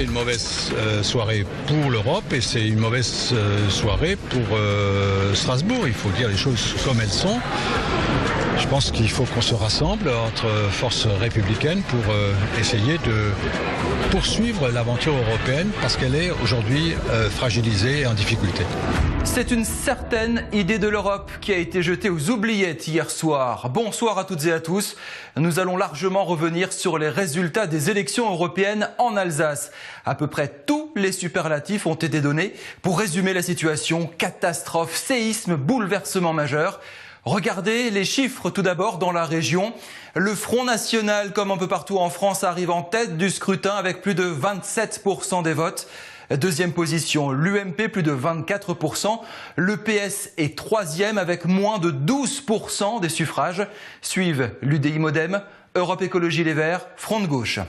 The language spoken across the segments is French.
c'est une mauvaise soirée pour l'Europe et c'est une mauvaise soirée pour Strasbourg. Il faut dire les choses comme elles sont. Je pense qu'il faut qu'on se rassemble entre forces républicaines pour essayer de poursuivre l'aventure européenne parce qu'elle est aujourd'hui fragilisée et en difficulté. C'est une certaine idée de l'Europe qui a été jetée aux oubliettes hier soir. Bonsoir à toutes et à tous. Nous allons largement revenir sur les résultats des élections européennes en Alsace. À peu près tous les superlatifs ont été donnés pour résumer la situation. Catastrophe, séisme, bouleversement majeur. Regardez les chiffres tout d'abord dans la région. Le Front National, comme un peu partout en France, arrive en tête du scrutin avec plus de 27% des votes. Deuxième position, l'UMP, plus de 24%. Le PS est troisième avec moins de 12% des suffrages. Suivent l'UDI Modem, Europe Écologie Les Verts, Front de Gauche.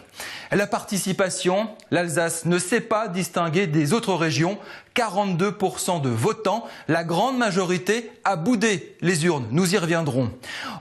La participation, l'Alsace ne s'est pas distinguée des autres régions. 42% de votants, la grande majorité a boudé les urnes. Nous y reviendrons.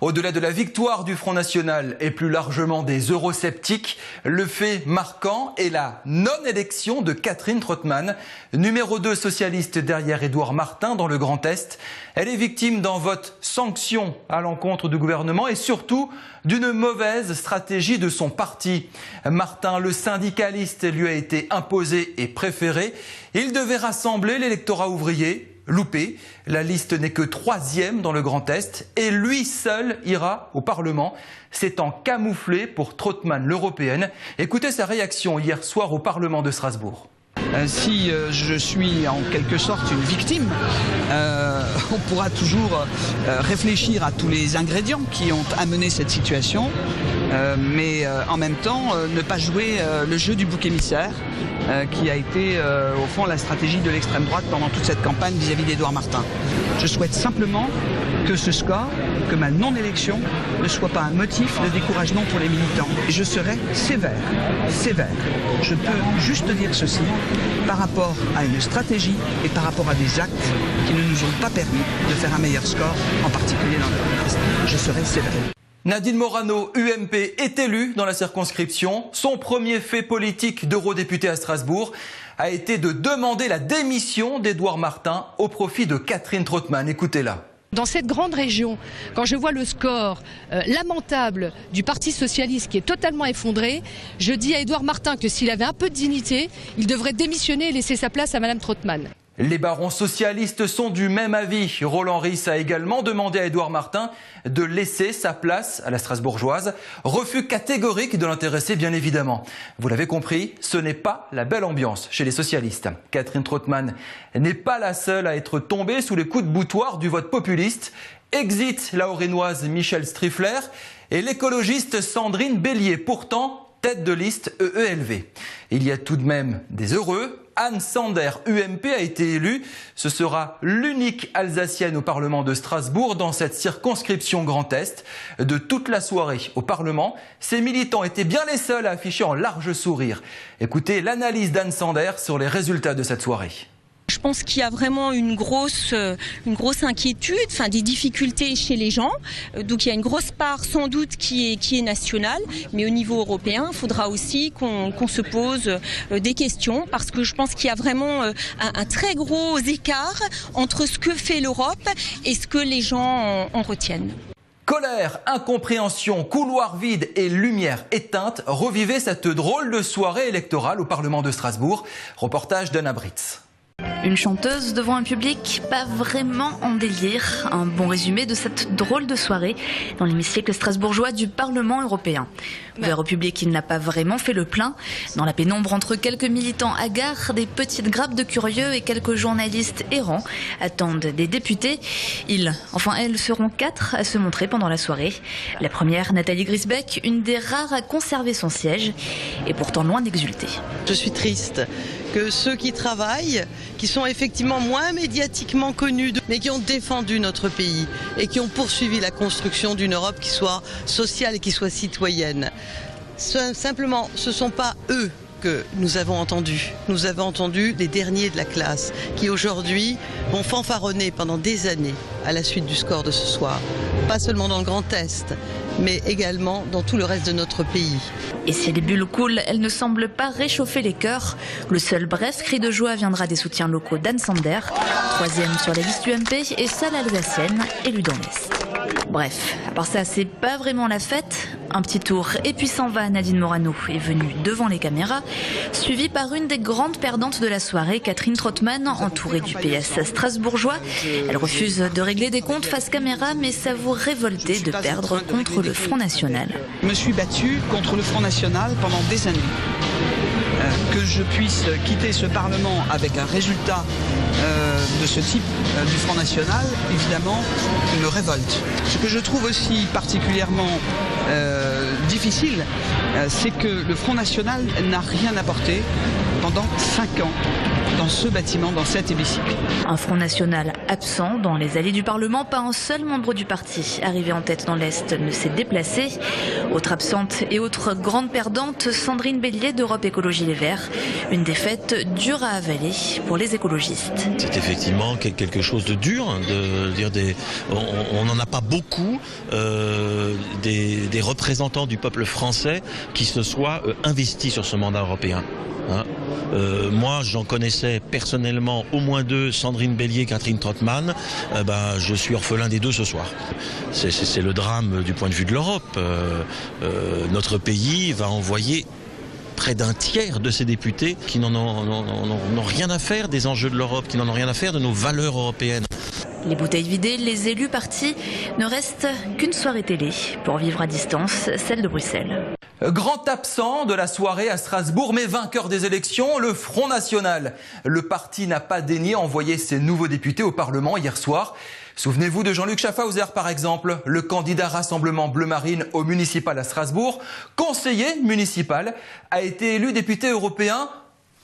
Au-delà de la victoire du Front National et plus largement des eurosceptiques, le fait marquant est la non-élection de Catherine Trottmann, numéro 2 socialiste derrière Édouard Martin dans le Grand Est. Elle est victime d'un vote sanction à l'encontre du gouvernement et surtout d'une mauvaise stratégie de son parti. Martin, le syndicaliste, lui a été imposé et préféré. Il devait rassembler l'électorat ouvrier, loupé. La liste n'est que troisième dans le Grand Est et lui seul ira au Parlement. S'étant camouflé pour Trottmann, l'européenne. Écoutez sa réaction hier soir au Parlement de Strasbourg. Si je suis en quelque sorte une victime, on pourra toujours réfléchir à tous les ingrédients qui ont amené cette situation, mais en même temps ne pas jouer le jeu du bouc émissaire qui a été au fond la stratégie de l'extrême droite pendant toute cette campagne vis-à-vis d'Édouard Martin. Je souhaite simplement que ce score, que ma non-élection ne soit pas un motif de découragement pour les militants. Et je serai sévère. Je peux juste dire ceci par rapport à une stratégie et par rapport à des actes qui ne nous ont pas permis de faire un meilleur score, en particulier dans le Grand Est. Je serai sévère. Nadine Morano, UMP, est élue dans la circonscription. Son premier fait politique d'eurodéputé à Strasbourg a été de demander la démission d'Édouard Martin au profit de Catherine Trottmann. Écoutez-la. Dans cette grande région, quand je vois le score lamentable du Parti socialiste qui est totalement effondré, je dis à Édouard Martin que s'il avait un peu de dignité, il devrait démissionner et laisser sa place à Madame Trottmann. Les barons socialistes sont du même avis. Roland Ries a également demandé à Édouard Martin de laisser sa place à la Strasbourgeoise. Refus catégorique de l'intéressé, bien évidemment. Vous l'avez compris, ce n'est pas la belle ambiance chez les socialistes. Catherine Trottmann n'est pas la seule à être tombée sous les coups de boutoir du vote populiste. Exit la Haut-Rhinoise Michel Striffler et l'écologiste Sandrine Bélier, pourtant tête de liste EELV. Il y a tout de même des heureux. Anne Sander, UMP, a été élue. Ce sera l'unique Alsacienne au Parlement de Strasbourg dans cette circonscription Grand Est. De toute la soirée au Parlement, ces militants étaient bien les seuls à afficher en large sourire. Écoutez l'analyse d'Anne Sander sur les résultats de cette soirée. Je pense qu'il y a vraiment une grosse inquiétude, enfin des difficultés chez les gens. Donc il y a une grosse part sans doute qui est nationale, mais au niveau européen, il faudra aussi qu'on se pose des questions parce que je pense qu'il y a vraiment un très gros écart entre ce que fait l'Europe et ce que les gens en retiennent. Colère, incompréhension, couloir vide et lumière éteinte, revivez cette drôle de soirée électorale au Parlement de Strasbourg. Reportage d'Anna Britz. Une chanteuse devant un public pas vraiment en délire. Un bon résumé de cette drôle de soirée dans l'hémicycle strasbourgeois du Parlement européen. Ouvert au public, il n'a pas vraiment fait le plein. Dans la pénombre, entre quelques militants hagards, des petites grappes de curieux et quelques journalistes errants attendent des députés. Elles seront 4 à se montrer pendant la soirée. La première, Nathalie Grisbeck, une des rares à conserver son siège, est pourtant loin d'exulter. Je suis triste que ceux qui travaillent, qui sont effectivement moins médiatiquement connus, mais qui ont défendu notre pays et qui ont poursuivi la construction d'une Europe qui soit sociale et qui soit citoyenne. Simplement, ce ne sont pas eux que nous avons entendus. Nous avons entendu les derniers de la classe qui aujourd'hui vont fanfaronner pendant des années à la suite du score de ce soir. Pas seulement dans le Grand Est, mais également dans tout le reste de notre pays. Et si les bulles coulent, elles ne semblent pas réchauffer les cœurs. Le seul bref cri de joie viendra des soutiens locaux d'Anne Sander, 3e sur la liste UMP et seule alsacienne élue dans l'Est. Bref, à part ça, c'est pas vraiment la fête. Un petit tour et puis s'en va. Nadine Morano est venue devant les caméras, suivie par une des grandes perdantes de la soirée, Catherine Trottmann, entourée du PS strasbourgeois. Elle refuse de régler des comptes face caméra, mais s'avoue révoltée de perdre contre le Front National. Je me suis battue contre le Front National pendant des années. Que je puisse quitter ce Parlement avec un résultat de ce type du Front National, évidemment, me révolte. Ce que je trouve aussi particulièrement difficile, c'est que le Front National n'a rien apporté pendant 5 ans dans ce bâtiment, dans cet hémicycle. Un Front National absent dans les allées du Parlement. Pas un seul membre du parti arrivé en tête dans l'Est ne s'est déplacé. Autre absente et autre grande perdante, Sandrine Bélier d'Europe Écologie Les Verts. Une défaite dure à avaler pour les écologistes. C'est effectivement quelque chose de dur, de dire on n'en a pas beaucoup des représentants du peuple français qui se soient investis sur ce mandat européen. Moi, j'en connaissais personnellement au moins 2, Sandrine Bélier, Catherine Trottmann. Je suis orphelin des 2 ce soir. C'est le drame du point de vue de l'Europe. Notre pays va envoyer près d'un tiers de ses députés qui n'en ont rien à faire des enjeux de l'Europe, qui n'en ont rien à faire de nos valeurs européennes. Les bouteilles vidées, les élus partis, ne reste qu'une soirée télé pour vivre à distance, celle de Bruxelles. Grand absent de la soirée à Strasbourg, mais vainqueur des élections, le Front National. Le parti n'a pas daigné envoyer ses nouveaux députés au Parlement hier soir. Souvenez-vous de Jean-Luc Schaffhauser par exemple, le candidat Rassemblement Bleu Marine au municipal à Strasbourg, conseiller municipal, a été élu député européen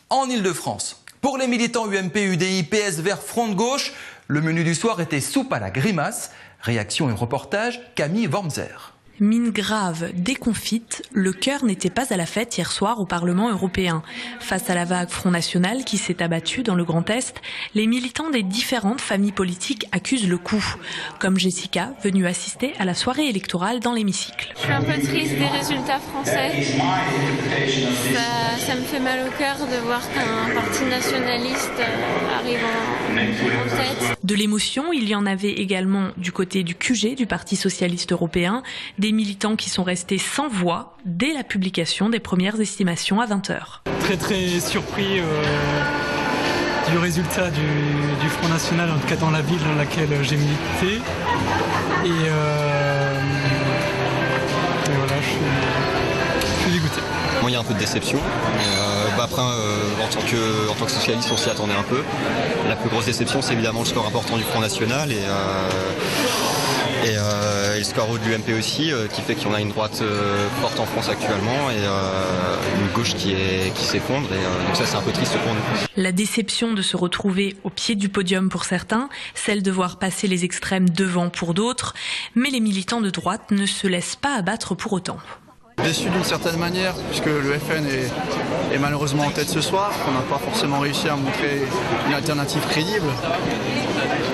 en Ile-de-France. Pour les militants UMP, UDI, PS Vert, Front de Gauche, le menu du soir était soupe à la grimace. Réaction et reportage, Camille Wormser. Mine grave, déconfite, le cœur n'était pas à la fête hier soir au Parlement européen. Face à la vague Front National qui s'est abattue dans le Grand Est, les militants des différentes familles politiques accusent le coup. Comme Jessica, venue assister à la soirée électorale dans l'hémicycle. Je suis un peu triste des résultats français. Ça me fait mal au cœur de voir qu'un parti nationaliste arrive en tête. De l'émotion, il y en avait également du côté du QG, du Parti Socialiste Européen, des militants qui sont restés sans voix dès la publication des premières estimations à 20h. Très surpris du résultat du Front National, en tout cas dans la ville dans laquelle j'ai milité. Et voilà, je suis dégoûté. Moi, il y a un peu de déception. Après, en tant que socialiste, on s'y attendait un peu. La plus grosse déception, c'est évidemment le score important du Front National et le score haut de l'UMP aussi, qui fait qu'on a une droite forte en France actuellement et une gauche qui s'effondre. Donc ça, c'est un peu triste pour nous. La déception de se retrouver au pied du podium pour certains, celle de voir passer les extrêmes devant pour d'autres, mais les militants de droite ne se laissent pas abattre pour autant. Déçu d'une certaine manière, puisque le FN est malheureusement en tête ce soir, qu'on n'a pas forcément réussi à montrer une alternative crédible.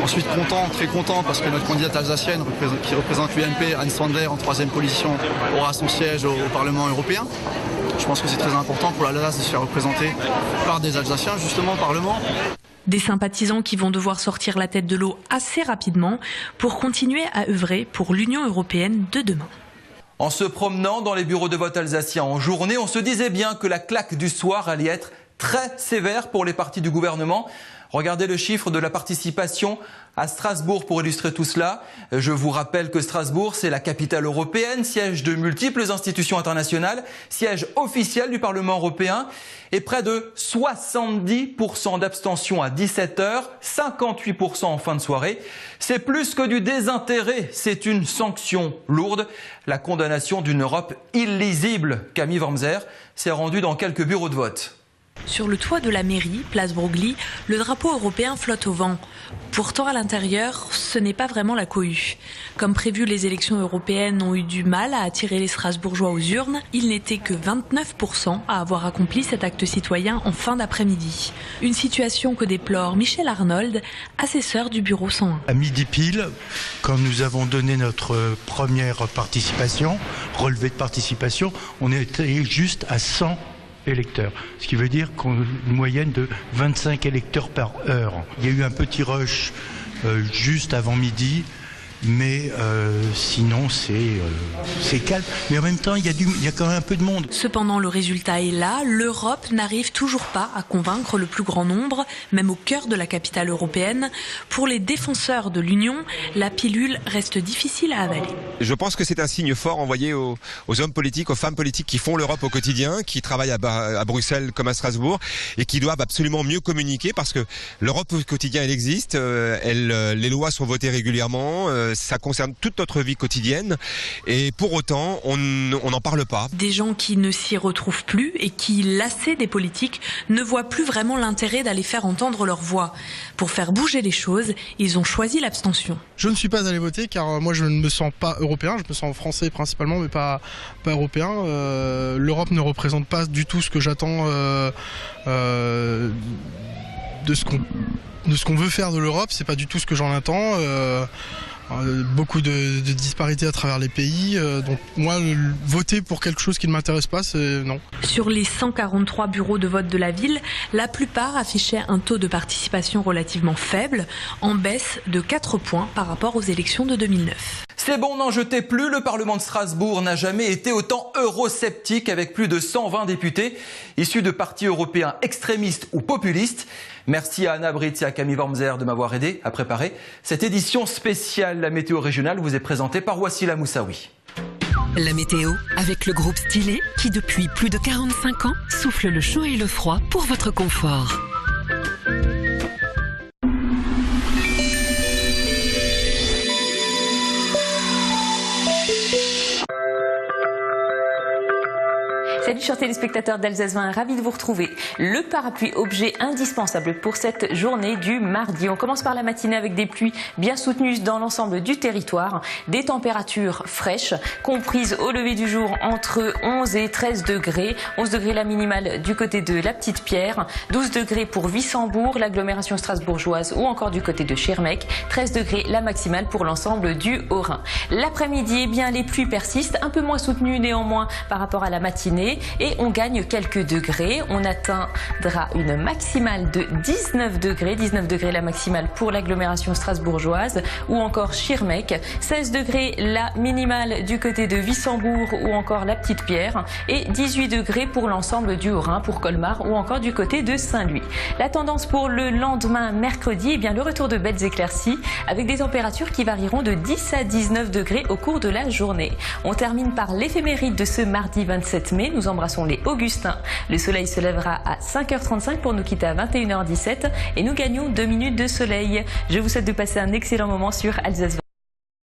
Ensuite très content, parce que notre candidate alsacienne, qui représente l'UMP, Anne Sander, en 3e position, aura son siège au Parlement européen. Je pense que c'est très important pour l'Alsace de se faire représenter par des Alsaciens, justement, au Parlement. Des sympathisants qui vont devoir sortir la tête de l'eau assez rapidement pour continuer à œuvrer pour l'Union européenne de demain. En se promenant dans les bureaux de vote alsaciens en journée, on se disait bien que la claque du soir allait être très sévère pour les partis du gouvernement. Regardez le chiffre de la participation à Strasbourg pour illustrer tout cela. Je vous rappelle que Strasbourg, c'est la capitale européenne, siège de multiples institutions internationales, siège officiel du Parlement européen et près de 70% d'abstention à 17h, 58% en fin de soirée. C'est plus que du désintérêt, c'est une sanction lourde. La condamnation d'une Europe illisible, Camille Wormser, s'est rendue dans quelques bureaux de vote. Sur le toit de la mairie, place Broglie, le drapeau européen flotte au vent. Pourtant, à l'intérieur, ce n'est pas vraiment la cohue. Comme prévu, les élections européennes ont eu du mal à attirer les Strasbourgeois aux urnes. Il n'était que 29% à avoir accompli cet acte citoyen en fin d'après-midi. Une situation que déplore Michel Arnold, assesseur du bureau 101. À midi pile, quand nous avons donné notre première participation, relevé de participation, on était juste à 100 électeurs, ce qui veut dire qu'on a une moyenne de 25 électeurs par heure. Il y a eu un petit rush juste avant midi, mais sinon c'est calme. Mais en même temps, il y a quand même un peu de monde. Cependant, le résultat est là. L'Europe n'arrive toujours pas à convaincre le plus grand nombre, même au cœur de la capitale européenne. Pour les défenseurs de l'Union, la pilule reste difficile à avaler. Je pense que c'est un signe fort envoyé aux hommes politiques, aux femmes politiques qui font l'Europe au quotidien, qui travaillent à Bruxelles comme à Strasbourg et qui doivent absolument mieux communiquer parce que l'Europe au quotidien, elle existe, les lois sont votées régulièrement, ça concerne toute notre vie quotidienne et pour autant, on n'en parle pas. Des gens qui ne s'y retrouvent plus et qui, lassés des politiques, ne voient plus vraiment l'intérêt d'aller faire entendre leur voix. Pour faire bouger les choses, ils ont choisi l'abstention. Je ne suis pas allé voter car moi je ne me sens pas européen, je me sens français principalement mais pas européen. L'Europe ne représente pas du tout ce que j'attends de ce qu'on veut faire de l'Europe, c'est pas du tout ce que j'en attends. Beaucoup de disparités à travers les pays, donc moi voter pour quelque chose qui ne m'intéresse pas, c'est non. Sur les 143 bureaux de vote de la ville, la plupart affichaient un taux de participation relativement faible, en baisse de 4 points par rapport aux élections de 2009. C'est bon, n'en jetez plus, le Parlement de Strasbourg n'a jamais été autant eurosceptique avec plus de 120 députés issus de partis européens extrémistes ou populistes. Merci à Anna Britz et à Camille Wormser de m'avoir aidé à préparer cette édition spéciale. La météo régionale vous est présentée par Wassila Moussaoui. La météo avec le groupe Stylet qui depuis plus de 45 ans souffle le chaud et le froid pour votre confort. Salut chers téléspectateurs d'Alsace 20, ravi de vous retrouver. Le parapluie, objet indispensable pour cette journée du mardi. On commence par la matinée avec des pluies bien soutenues dans l'ensemble du territoire. Des températures fraîches, comprises au lever du jour entre 11 et 13 degrés. 11 degrés la minimale du côté de la Petite-Pierre. 12 degrés pour Wissembourg, l'agglomération strasbourgeoise ou encore du côté de Schirmeck. 13 degrés la maximale pour l'ensemble du Haut-Rhin. L'après-midi, eh bien, les pluies persistent, un peu moins soutenues néanmoins par rapport à la matinée. Et on gagne quelques degrés. On atteindra une maximale de 19 degrés. 19 degrés la maximale pour l'agglomération strasbourgeoise ou encore Schirmeck. 16 degrés la minimale du côté de Wissembourg ou encore la Petite-Pierre. Et 18 degrés pour l'ensemble du Haut-Rhin, pour Colmar ou encore du côté de Saint-Louis. La tendance pour le lendemain, mercredi, eh bien, le retour de belles éclaircies avec des températures qui varieront de 10 à 19 degrés au cours de la journée. On termine par l'éphéméride de ce mardi 27 mai. Nous embrassons les Augustins. Le soleil se lèvera à 5h35 pour nous quitter à 21h17 et nous gagnons 2 minutes de soleil. Je vous souhaite de passer un excellent moment sur Alsace 20.